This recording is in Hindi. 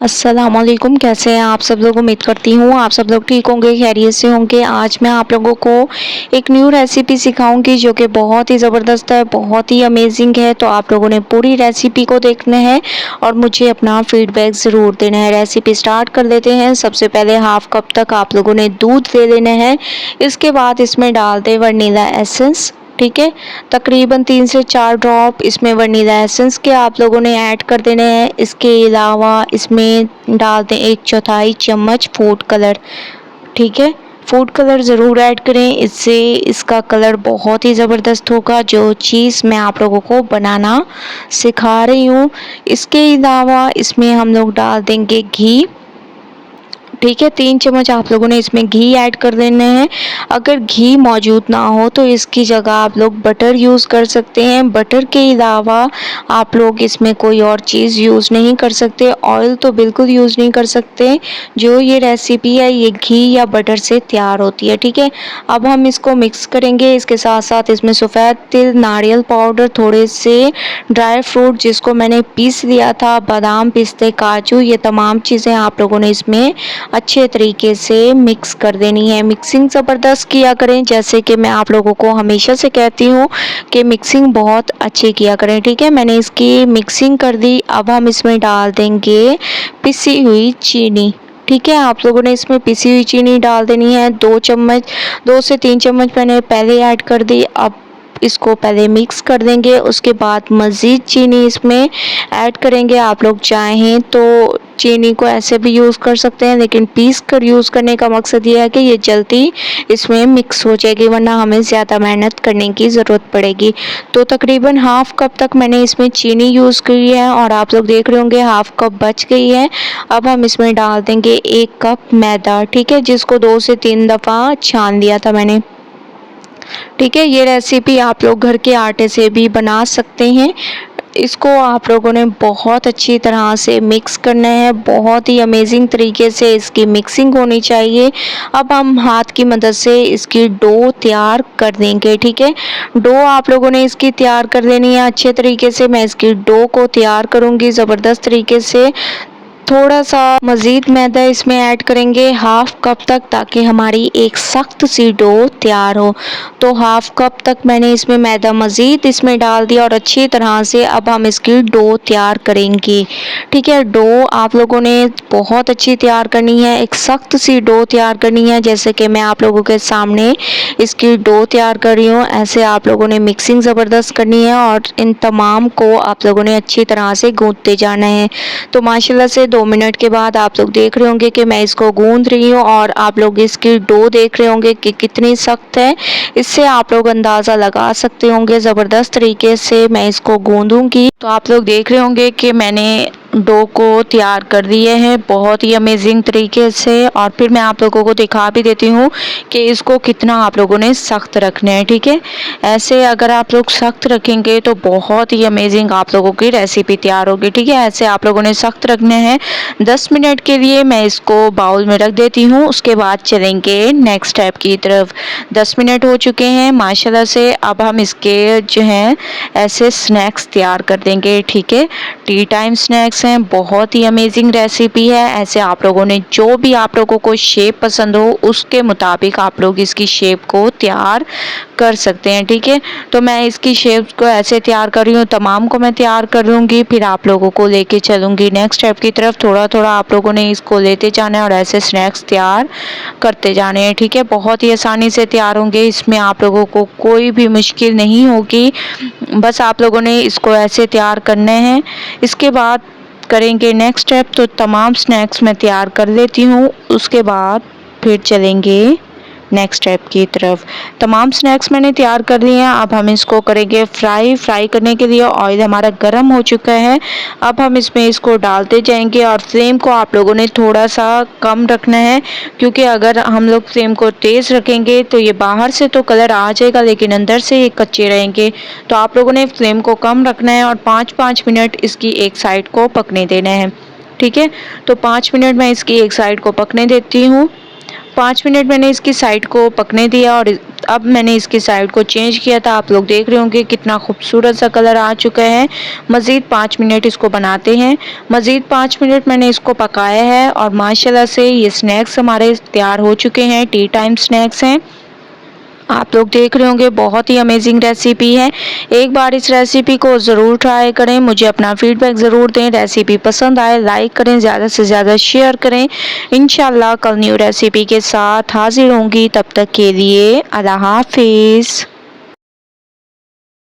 अस्सलामुअलैकुम। कैसे हैं आप सब लोग? उम्मीद करती हूँ आप सब लोग ठीक होंगे, खैरियत से होंगे। आज मैं आप लोगों को एक न्यू रेसिपी सिखाऊंगी जो कि बहुत ही ज़बरदस्त है, बहुत ही अमेजिंग है। तो आप लोगों ने पूरी रेसिपी को देखना है और मुझे अपना फीडबैक ज़रूर देना है। रेसिपी स्टार्ट कर लेते हैं। सबसे पहले हाफ कप तक आप लोगों ने दूध ले लेना है। इसके बाद इसमें डाल दें वनीला एसेंस। ठीक है, तकरीबन 3 से 4 ड्रॉप इसमें वनीला एसेंस के आप लोगों ने ऐड कर देने हैं। इसके अलावा इसमें डाल दें 1/4 चम्मच फूड कलर। ठीक है, फूड कलर ज़रूर ऐड करें, इससे इसका कलर बहुत ही ज़बरदस्त होगा जो चीज़ मैं आप लोगों को बनाना सिखा रही हूँ। इसके अलावा इसमें हम लोग डाल देंगे घी। ठीक है, 3 चम्मच आप लोगों ने इसमें घी ऐड कर देना है। अगर घी मौजूद ना हो तो इसकी जगह आप लोग बटर यूज़ कर सकते हैं। बटर के अलावा आप लोग इसमें कोई और चीज़ यूज़ नहीं कर सकते। ऑयल तो बिल्कुल यूज़ नहीं कर सकते। जो ये रेसिपी है ये घी या बटर से तैयार होती है। ठीक है, अब हम इसको मिक्स करेंगे। इसके साथ साथ इसमें सफ़ेद तिल, नारियल पाउडर, थोड़े से ड्राई फ्रूट जिसको मैंने पीस लिया था, बादाम, पिस्ते, काजू, ये तमाम चीज़ें आप लोगों ने इसमें अच्छे तरीके से मिक्स कर देनी है। मिक्सिंग ज़बरदस्त किया करें, जैसे कि मैं आप लोगों को हमेशा से कहती हूँ कि मिक्सिंग बहुत अच्छी किया करें। ठीक है, मैंने इसकी मिक्सिंग कर दी। अब हम इसमें डाल देंगे पिसी हुई चीनी। ठीक है, आप लोगों ने इसमें पिसी हुई चीनी डाल देनी है। 2 चम्मच, 2 से 3 चम्मच मैंने पहले ऐड कर दी। अब इसको पहले मिक्स कर देंगे, उसके बाद मज़ीद चीनी इसमें ऐड करेंगे। आप लोग चाहें तो चीनी को ऐसे भी यूज़ कर सकते हैं, लेकिन पीस कर यूज़ करने का मकसद ये है कि ये जल्दी इसमें मिक्स हो जाएगी, वरना हमें ज़्यादा मेहनत करने की ज़रूरत पड़ेगी। तो तकरीबन हाफ़ कप तक मैंने इसमें चीनी यूज़ की है और आप लोग देख रहे होंगे हाफ़ कप बच गई है। अब हम इसमें डाल देंगे 1 कप मैदा। ठीक है, जिसको 2 से 3 दफ़ा छान लिया था मैंने। ठीक है, ये रेसिपी आप लोग घर के आटे से भी बना सकते हैं। इसको आप लोगों ने बहुत अच्छी तरह से मिक्स करना है, बहुत ही अमेजिंग तरीके से इसकी मिक्सिंग होनी चाहिए। अब हम हाथ की मदद से इसकी डो तैयार कर देंगे। ठीक है, डो आप लोगों ने इसकी तैयार कर लेनी है अच्छे तरीके से। मैं इसकी डो को तैयार करूँगी ज़बरदस्त तरीके से। थोड़ा सा मज़ीद मैदा इसमें ऐड करेंगे हाफ़ कप तक, ताकि हमारी एक सख्त सी डो तैयार हो। तो हाफ़ कप तक मैंने इसमें मैदा मज़ीद इसमें डाल दिया और अच्छी तरह से अब हम इसकी डो तैयार करेंगे। ठीक है, डो आप लोगों ने बहुत अच्छी तैयार करनी है, एक सख्त सी डो तैयार करनी है, जैसे कि मैं आप लोगों के सामने इसकी डो तैयार कर रही हूँ। ऐसे आप लोगों ने मिक्सिंग ज़बरदस्त करनी है और इन तमाम को आप लोगों ने अच्छी तरह से गूँथते जाना है। तो माशाल्लाह से 2 मिनट के बाद आप लोग देख रहे होंगे कि मैं इसको गूंद रही हूँ और आप लोग इसकी डो देख रहे होंगे कि कितनी सख्त है। इससे आप लोग अंदाज़ा लगा सकते होंगे ज़बरदस्त तरीके से मैं इसको गूंदूंगी। तो आप लोग देख रहे होंगे कि मैंने डो को तैयार कर दिए हैं बहुत ही अमेजिंग तरीके से। और फिर मैं आप लोगों को दिखा भी देती हूँ कि इसको कितना आप लोगों ने सख्त रखना है। ठीक है, ऐसे अगर आप लोग सख्त रखेंगे तो बहुत ही अमेजिंग आप लोगों की रेसिपी तैयार होगी। ठीक है, ऐसे आप लोगों ने सख्त रखने हैं। 10 मिनट के लिए मैं इसको बाउल में रख देती हूँ, उसके बाद चलेंगे नेक्स्ट स्टेप की तरफ। 10 मिनट हो चुके हैं माशाल्लाह से। अब हम इसके जो हैं ऐसे स्नैक्स तैयार कर देंगे। ठीक है, टी टाइम स्नैक्स हैं, बहुत ही अमेजिंग रेसिपी है। ऐसे आप लोगों ने जो भी आप लोगों को शेप पसंद हो उसके मुताबिक आप लोग इसकी शेप को तैयार कर सकते हैं। ठीक है, तो मैं इसकी शेप को ऐसे तैयार कर रही हूँ, तमाम को मैं तैयार कर लूँगी, फिर आप लोगों को लेके चलूँगी नेक्स्ट स्टेप की तरफ। थोड़ा थोड़ा आप लोगों ने इसको लेते जाना है और ऐसे स्नैक्स तैयार करते जाने हैं। ठीक है, बहुत ही आसानी से तैयार होंगे, इसमें आप लोगों को कोई भी मुश्किल नहीं होगी। बस आप लोगों ने इसको ऐसे तैयार करने हैं। इसके बाद करेंगे नेक्स्ट स्टेप। तो तमाम स्नैक्स मैं तैयार कर लेती हूँ, उसके बाद फिर चलेंगे नेक्स्ट स्टेप की तरफ। तमाम स्नैक्स मैंने तैयार कर लिए हैं। अब हम इसको करेंगे फ्राई करने के लिए ऑयल हमारा गर्म हो चुका है। अब हम इसमें इसको डालते जाएंगे और फ्लेम को आप लोगों ने थोड़ा सा कम रखना है, क्योंकि अगर हम लोग फ्लेम को तेज़ रखेंगे तो ये बाहर से तो कलर आ जाएगा लेकिन अंदर से ये कच्चे रहेंगे। तो आप लोगों ने फ्लेम को कम रखना है और 5-5 मिनट इसकी एक साइड को पकने देना है। ठीक है, तो 5 मिनट मैं इसकी एक साइड को पकने देती हूँ। 5 मिनट मैंने इसकी साइड को पकने दिया और अब मैंने इसकी साइड को चेंज किया था। आप लोग देख रहे होंगे कितना खूबसूरत सा कलर आ चुका है। मज़ीद 5 मिनट इसको बनाते हैं। मज़ीद 5 मिनट मैंने इसको पकाया है और माशाल्लाह से ये स्नैक्स हमारे तैयार हो चुके हैं। टी टाइम स्नैक्स हैं। आप लोग देख रहे होंगे बहुत ही अमेजिंग रेसिपी है। एक बार इस रेसिपी को ज़रूर ट्राई करें। मुझे अपना फीडबैक ज़रूर दें। रेसिपी पसंद आए लाइक करें, ज़्यादा से ज़्यादा शेयर करें। इंशाल्लाह कल न्यू रेसिपी के साथ हाजिर होंगी। तब तक के लिए अल्लाह हाफिज़।